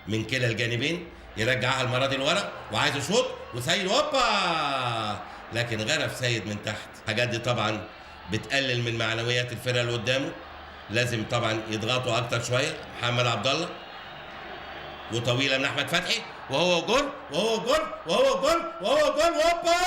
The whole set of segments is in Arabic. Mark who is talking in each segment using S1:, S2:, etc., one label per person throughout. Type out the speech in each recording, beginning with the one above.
S1: من كلا الجانبين، يرجعها المره دي لورا وعايز يشوط، وسيد هوبا، لكن غرف سيد من تحت. الحاجات دي طبعا بتقلل من معنويات الفرقه اللي قدامه، لازم طبعا يضغطوا اكتر شويه. محمد عبد الله وطويله من احمد فتحي، وهو جول وهو جول وهو جول وهو جول، هوبا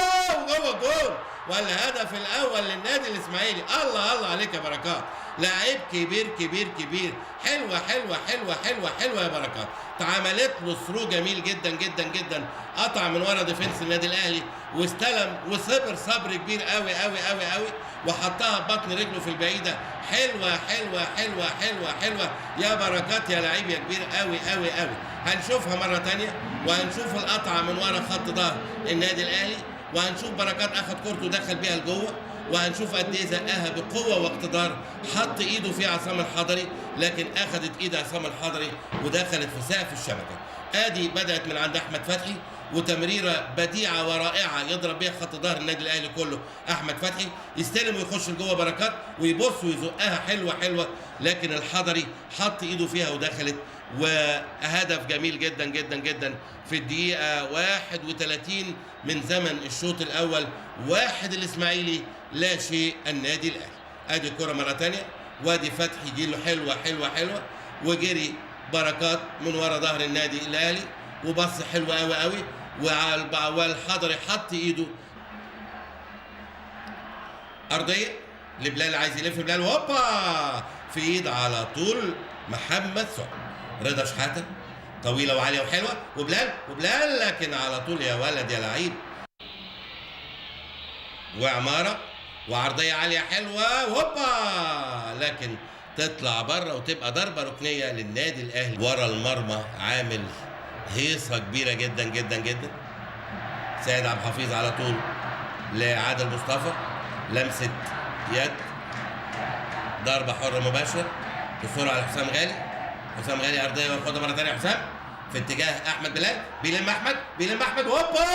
S1: وهو جول، والهدف الاول للنادي الاسماعيلي. الله الله عليك يا بركات، لاعب كبير كبير كبير. حلوه حلوه حلوه حلوه حلوه يا بركات. اتعملت له ثرو جميل جدا جدا جدا، قطع من ورا ديفنس النادي الاهلي واستلم وصبر صبر كبير قوي قوي قوي قوي، وحطها ببطن رجله في البعيده. حلوه حلوه حلوه حلوه حلوه يا بركات يا لعيب يا كبير قوي قوي قوي. هنشوفها مره ثانيه، وهنشوف القطعه من ورا خط ظهر النادي الاهلي، وهنشوف بركات اخد كورته ودخل بيها لجوه، وهنشوف قد ايه زقها بقوه واقتدار. حط ايده في عصام الحضري، لكن اخذت ايد عصام الحضري ودخلت في سقف الشبكه. ادي بدات من عند احمد فتحي، وتمريره بديعه ورائعه يضرب بيها خط ظهر النادي الاهلي كله. احمد فتحي يستلم ويخش لجوه بركات ويبص ويزقها حلوه حلوه، لكن الحضري حط ايده فيها ودخلت. وهدف جميل جدا جدا جدا في الدقيقه 31 من زمن الشوط الاول. 1 الاسماعيلي لا شيء النادي الاهلي. ادي الكره مره ثانيه، وادي فتحي جيله حلوه حلوه حلوه، وجري بركات من ورا ظهر النادي الاهلي وبص حلوه قوي قوي، والحضري حط ايده ارضيه لبلال، عايز يلف بلال، هوبا في ايد على طول محمد سعد. رضا شحاته طويله وعاليه وحلوه، وبلال لكن على طول يا ولد يا لعيب. وعماره وعرضيه عاليه حلوه، هوبا، لكن تطلع بره وتبقى ضربه ركنيه للنادي الاهلي ورا المرمى. عامل هيصه كبيره جدا جدا جدا. سيد عبد الحفيظ على طول لعادل مصطفى، لمسه يد، ضربه حره مباشره بسرعه على حسام غالي. حسام غالي ارضيه وياخدها مره ثانيه. حسام في اتجاه احمد بلال، بيلم احمد هوبا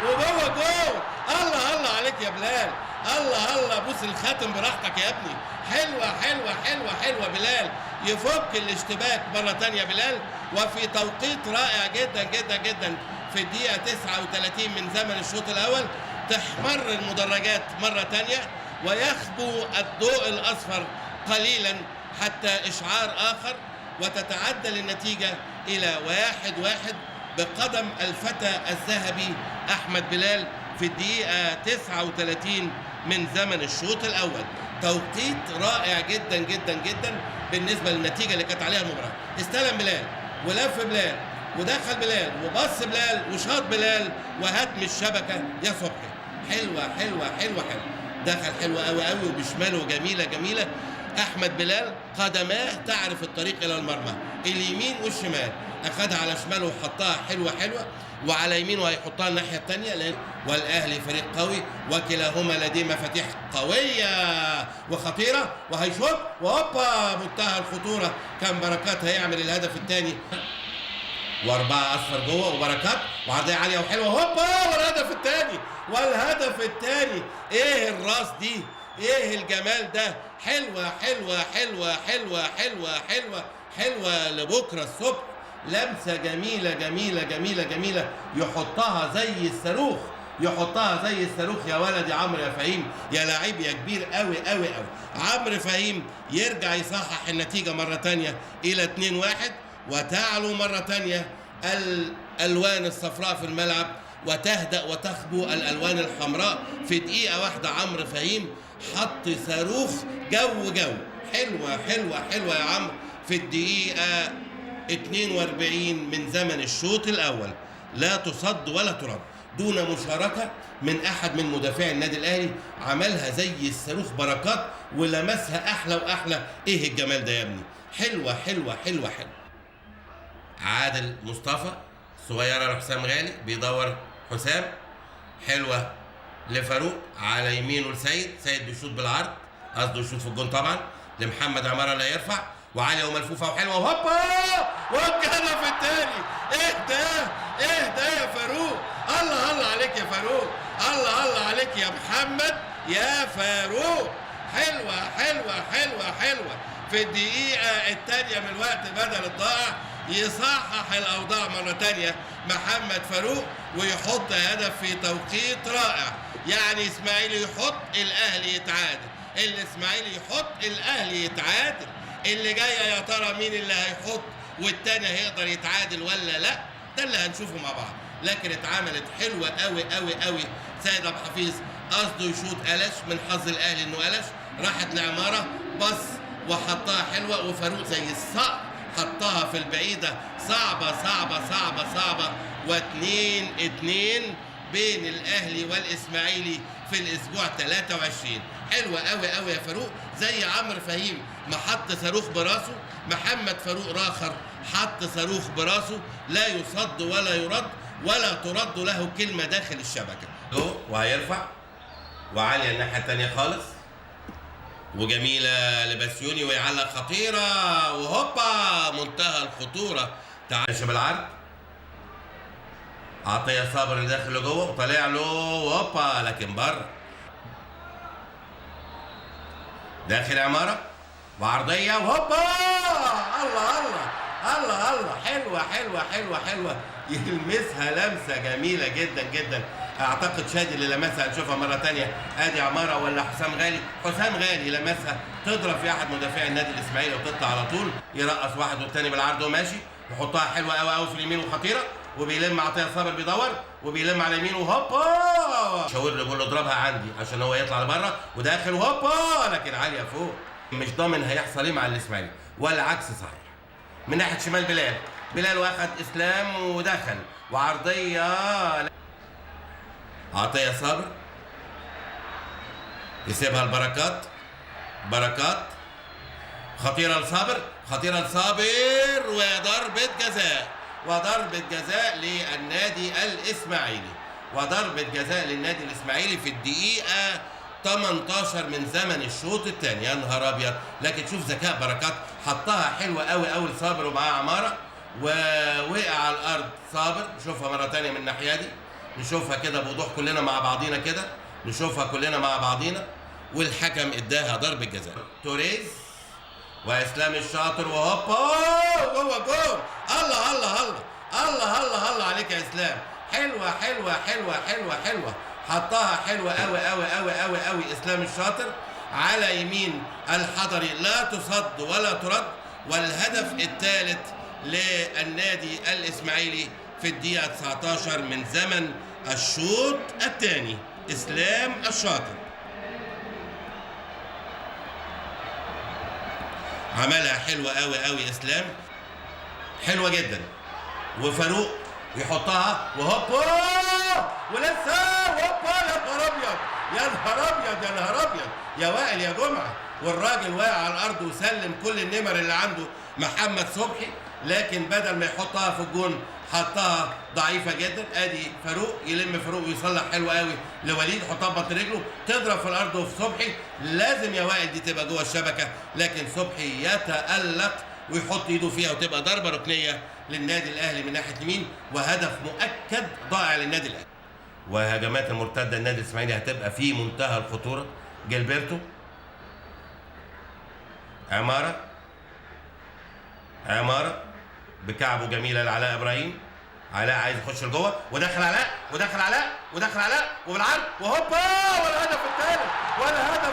S1: وجوه جول. الله الله عليك يا بلال، الله الله، بوس الخاتم براحتك يا ابني. حلوه حلوه حلوه حلوه، بلال يفك الاشتباك مره ثانيه بلال، وفي توقيت رائع جدا جدا جدا في الدقيقه 39 من زمن الشوط الاول. تحمر المدرجات مره ثانيه ويخبو الضوء الاصفر قليلا حتى اشعار اخر، وتتعدل النتيجه الى 1-1 بقدم الفتى الذهبي احمد بلال في الدقيقه 39 من زمن الشوط الاول. توقيت رائع جدا جدا جدا بالنسبه للنتيجه اللي كانت عليها المباراه. استلم بلال ولف بلال ودخل بلال وبص بلال وشاط بلال وهدم الشبكه يا صبحي. حلوه حلوه حلوه حلوه، دخل حلوه قوي قوي وبشماله جميله جميله. احمد بلال قدماه تعرف الطريق الى المرمى، اليمين والشمال، اخذها على شماله وحطها حلوه حلوه، وعلى يمينه هيحطها الناحيه الثانيه. والاهلي فريق قوي وكلاهما لديه مفاتيح قويه وخطيره، وهيشوط وهوبا منتهى الخطوره. كان بركات هيعمل الهدف الثاني، واربعه اصفر جوه وبركات وعرضيه عاليه وحلوه، هوبا والهدف الثاني. ايه الراس دي، ايه الجمال ده. حلوه حلوه حلوه حلوه حلوه حلوه حلوه لبكره الصبح. لمسه جميله جميله جميله جميله، يحطها زي الصاروخ، يحطها زي الصاروخ يا ولد يا عمرو يا فهيم يا لعيب يا كبير قوي قوي قوي. عمرو فهيم يرجع يصحح النتيجه مره ثانيه الى 2-1، وتعلو مره ثانيه الالوان الصفراء في الملعب وتهدأ وتخبو الالوان الحمراء. في دقيقه واحده عمرو فهيم حط صاروخ جو. حلوه حلوه حلوه يا عمرو في الدقيقه 42 من زمن الشوط الاول. لا تصد ولا ترد، دون مشاركه من احد من مدافعي النادي الاهلي. عملها زي الصاروخ بركات ولمسها احلى واحلى. ايه الجمال ده يا ابني. حلوه حلوه حلوه حلوه. عادل مصطفى صغيره لحسام غالي، بيدور حسام، حلوه لفاروق على يمينه لسيد، سيد بيشوط بالعرض، قصده يشوط في الجون طبعا، لمحمد عماره لا يرفع، وعاليه وملفوفه وحلوه وهوبا والهدف الثاني. ايه ده يا فاروق، الله الله عليك يا فاروق، الله الله عليك يا محمد يا فاروق. حلوه حلوه حلوه حلوه في الدقيقه الثانيه من الوقت بدل الضائع. يصحح الاوضاع مره تانية محمد فاروق ويحط هدف في توقيت رائع. يعني اسماعيلي يحط الاهلي يتعادل، الاسماعيلي يحط الاهلي يتعادل. اللي جايه يا ترى مين اللي هيحط والتاني هيقدر يتعادل ولا لا؟ ده اللي هنشوفه مع بعض. لكن اتعملت حلوه قوي قوي قوي. سيد عبد الحفيظ قصده يشوط قلش، من حظ الاهلي انه قلش، راحت لعماره بص وحطها حلوه، وفاروق زي الصقر حطها في البعيده. صعبه صعبه صعبه صعبه. و2-2 بين الاهلي والاسماعيلي في الاسبوع 23. حلوه قوي قوي يا فاروق، زي عمرو فهيم ما حط صاروخ براسه، محمد فاروق راخر حط صاروخ براسه، لا يصد ولا يرد ولا ترد له كلمه داخل الشبكه. وهيرفع وعاليه الناحيه الثانيه خالص، وجميله لبسيوني ويعلق خطيره، وهوبا منتهى الخطوره. تعال شباب العرض، عطيه صابر اللي داخل لجوه وطالع له وهوبا، لكن بره. داخل عماره وعرضيه وهوبا، الله الله الله الله، حلوه حلوه حلوه حلوه، يلمسها لمسه جميله جدا جدا. اعتقد شادي اللي لمسها، هنشوفها مره ثانيه. ادي عماره ولا حسام غالي؟ حسام غالي لمسها، تضرب في احد مدافعي النادي الاسماعيلي وتطلع على طول، يرقص واحد والثاني بالعرض وماشي، يحطها حلوه قوي قوي في اليمين وخطيره، وبيلم عطيه صابر بيدور وبيلم على اليمين وهوبا، شاور له بيقول له اضربها عندي عشان هو يطلع لبره وداخل وهوبا، لكن عاليه فوق. مش ضامن هيحصل ايه مع الاسماعيلي، ولا عكس صحيح. من ناحيه شمال بلال واخد اسلام ودخل وعرضيه، عطيه صابر يسيبها البركات، خطيره لصابر، وضربه جزاء للنادي الاسماعيلي، في الدقيقه 18 من زمن الشوط الثاني. يا نهار ابيض. لكن شوف ذكاء بركات، حطها حلوه قوي قوي لصابر ومعاه عماره، ووقع على الارض صابر. نشوفها مره ثانيه من الناحيه دي، نشوفها كده بوضوح كلنا مع بعضينا كده، والحكم اداها ضربه جزاء. توريز واسلام الشاطر وهوبا جوه جول. الله الله الله الله الله الله عليك يا اسلام. حلوه حلوه حلوه حلوه حلوه، حطها حلوه قوي قوي قوي قوي قوي اسلام الشاطر على يمين الحضري، لا تصد ولا ترد. والهدف الثالث للنادي الاسماعيلي في الدقيقه 19 من زمن الشوط الثاني. اسلام الشاطر عملها حلوه قوي قوي، اسلام حلوه جدا، وفاروق يحطها وهوبا ولسه هوبا. يا نهار ابيض يا وائل يا جمعه. والراجل واقع على الارض وسلم كل النمر اللي عنده محمد صبحي، لكن بدل ما يحطها في الجون حطها ضعيفه جدا. ادي فاروق يلم ويصلح حلو قوي لوليد، يحطها ببطن رجله تضرب في الارض وفي صبحي. لازم يا وائل دي تبقى جوه الشبكه، لكن صبحي يتالق ويحط ايده فيها وتبقى ضربه ركنيه للنادي الاهلي من ناحيه اليمين، وهدف مؤكد ضائع للنادي الاهلي. وهجمات المرتده النادي الاسماعيلي هتبقى في منتهى الخطوره. جilberto، عماره بكعبه جميله لعلاء ابراهيم. علاء عايز يخش لجوه، ودخل علاء وبالعرض وهوبا، والهدف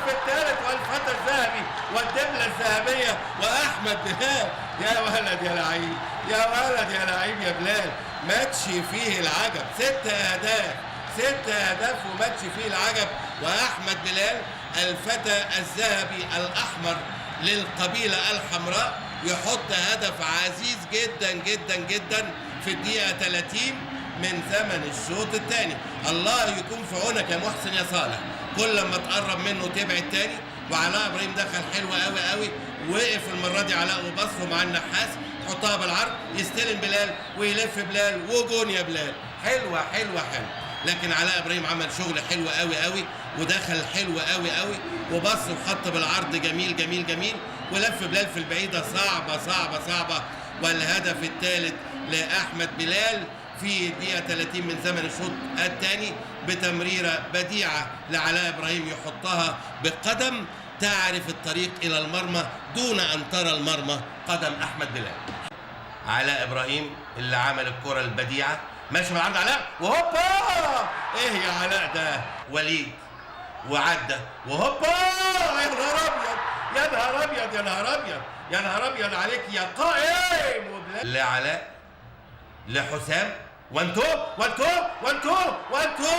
S1: الثالث والفتى الذهبي والدبله الذهبيه واحمد بلال. يا ولد يا لعيب يا بلال، ماتش فيه العجب. 6 اهداف وماتش فيه العجب. واحمد بلال الفتى الذهبي الاحمر للقبيله الحمراء يحط هدف عزيز جدا جدا جدا في الدقيقه 30 من زمن الشوط الثاني. الله يكون في عونك يا محسن يا صالح، كل ما تقرب منه تبعد تاني. وعلاء ابراهيم دخل حلوه قوي قوي، وقف المره دي علاء وبصه مع النحاس، يحطها بالعرض، يستلم بلال ويلف بلال وجون يا بلال. حلوه. لكن علاء ابراهيم عمل شغل حلو قوي قوي، ودخل حلو قوي قوي، وبص وحط بالعرض جميل، ولف بلال في البعيده صعبه. والهدف الثالث لاحمد بلال في الدقيقه 30 من زمن الشوط الثاني بتمريره بديعه لعلاء ابراهيم، يحطها بقدم تعرف الطريق الى المرمى دون ان ترى المرمى، قدم احمد بلال. علاء ابراهيم اللي عمل الكره البديعه، ماشي بالعرض علاء وهوبا، ايه يا علاء ده؟ وليد وعدى وهوبا، يا نهار ابيض يا نهار ابيض يا نهار ابيض يا نهار ابيض عليك يا قائم. لعلاء، لحسام، وانتو وانتو وانتو وانتو،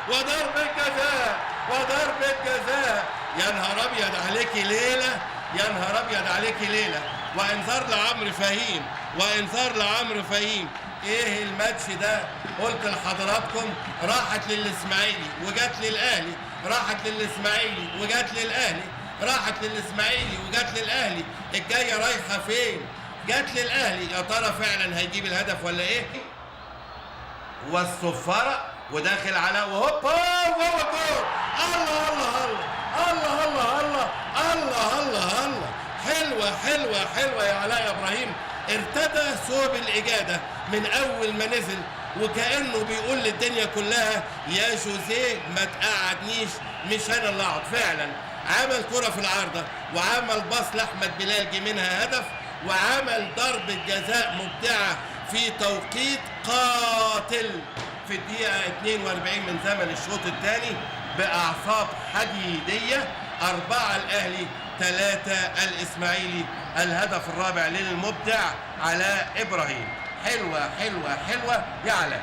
S1: وضربة جزاء وضربة جزاء. يا نهار ابيض عليكي ليلة، يا نهار ابيض عليكي ليلة. وانذار لعمرو فهيم، وانذار لعمرو فهيم. ايه الماتش ده؟ قلت لحضراتكم راحت للاسماعيلي وجات للاهلي، راحت للاسماعيلي وجات للاهلي، راحت للاسماعيلي وجات للاهلي. الجايه رايحه فين؟ جات للاهلي. يا ترى فعلا هيجيب الهدف ولا ايه؟ والصفاره وداخل علاء وهوبا وهو جول. الله الله الله الله الله الله الله الله. حلوه حلوه حلوه يا علاء يا ابراهيم. ارتدى ثوب الاجاده من اول ما نزل، وكانه بيقول للدنيا كلها يا جوزيه ما تقعدنيش، مش انا اللي اقعد. فعلا عمل كره في العارضه، وعمل باص لاحمد بلال جه منها هدف، وعمل ضربه جزاء مبدعه في توقيت قاتل في الدقيقه 42 من زمن الشوط الثاني باعصاب حديديه. 4 الاهلي 3 الاسماعيلي. الهدف الرابع للمبدع علاء ابراهيم. حلوه حلوه حلوه يا علاء.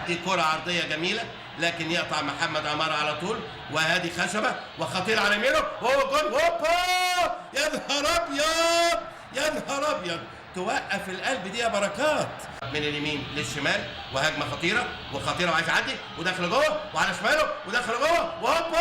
S1: دي كره عرضيه جميله، لكن يقطع محمد عمار على طول، وهادي خشبه وخطير على يمينه وهو جول. هوبا يا نهار ابيض يا نهار ابيض. توقف القلب دي يا بركات. من اليمين للشمال وهجمه خطيره وخطيره، وعايز يعدي وداخل جوه وعلى شماله وداخل جوه وهوبا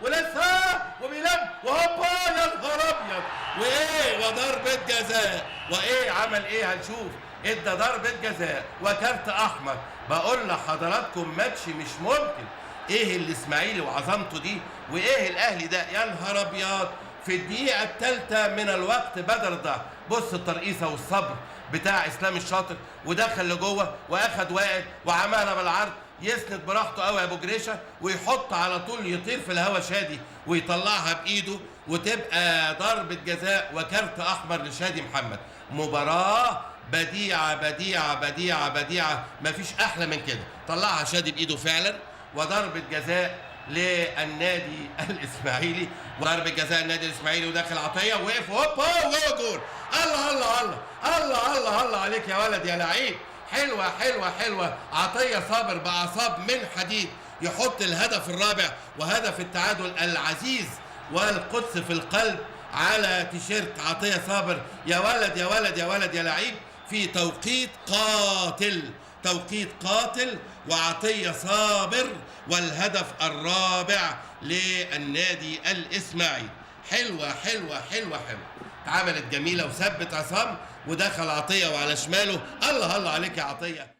S1: ولسه وبيلم وهوبا يا نهار ابيض. وايه وضربه جزاء. وايه عمل ايه؟ هنشوف. ادى ضربه جزاء وكارت احمر. بقول لحضراتكم ماتش مش ممكن. ايه الاسماعيلي وعظمته دي، وايه الاهلي ده؟ يا نهار ابيض. في الدقيقه الثالثه من الوقت بدل الضعف. بص الترقيصه والصبر بتاع اسلام الشاطر، ودخل لجوه واخد واقف وعملها بالعرض. يسند براحته قوي يا ابو جريشه، ويحط على طول يطير في الهوا شادي ويطلعها بايده، وتبقى ضربه جزاء وكارت احمر لشادي محمد. مباراه بديعه بديعه بديعه بديعه، مفيش احلى من كده. طلعها شادي بايده فعلا، وضربه جزاء للنادي الاسماعيلي. وضربه جزاء النادي الاسماعيلي وداخل عطيه وقف هوبا وهو جول. الله الله الله الله الله الله عليك يا ولد يا لعيب. حلوه حلوه حلوه. عطيه صابر باعصاب من حديد يحط الهدف الرابع وهدف التعادل العزيز والقدس في القلب على تيشيرت عطيه صابر. يا ولد يا ولد يا ولد يا لعيب. في توقيت قاتل، توقيت قاتل، وعطيه صابر، والهدف الرابع للنادي الاسماعيلي. حلوه حلوه حلوه حلوه. اتعملت جميله وثبت عصام ودخل عطيه وعلى شماله. الله الله عليك يا عطيه.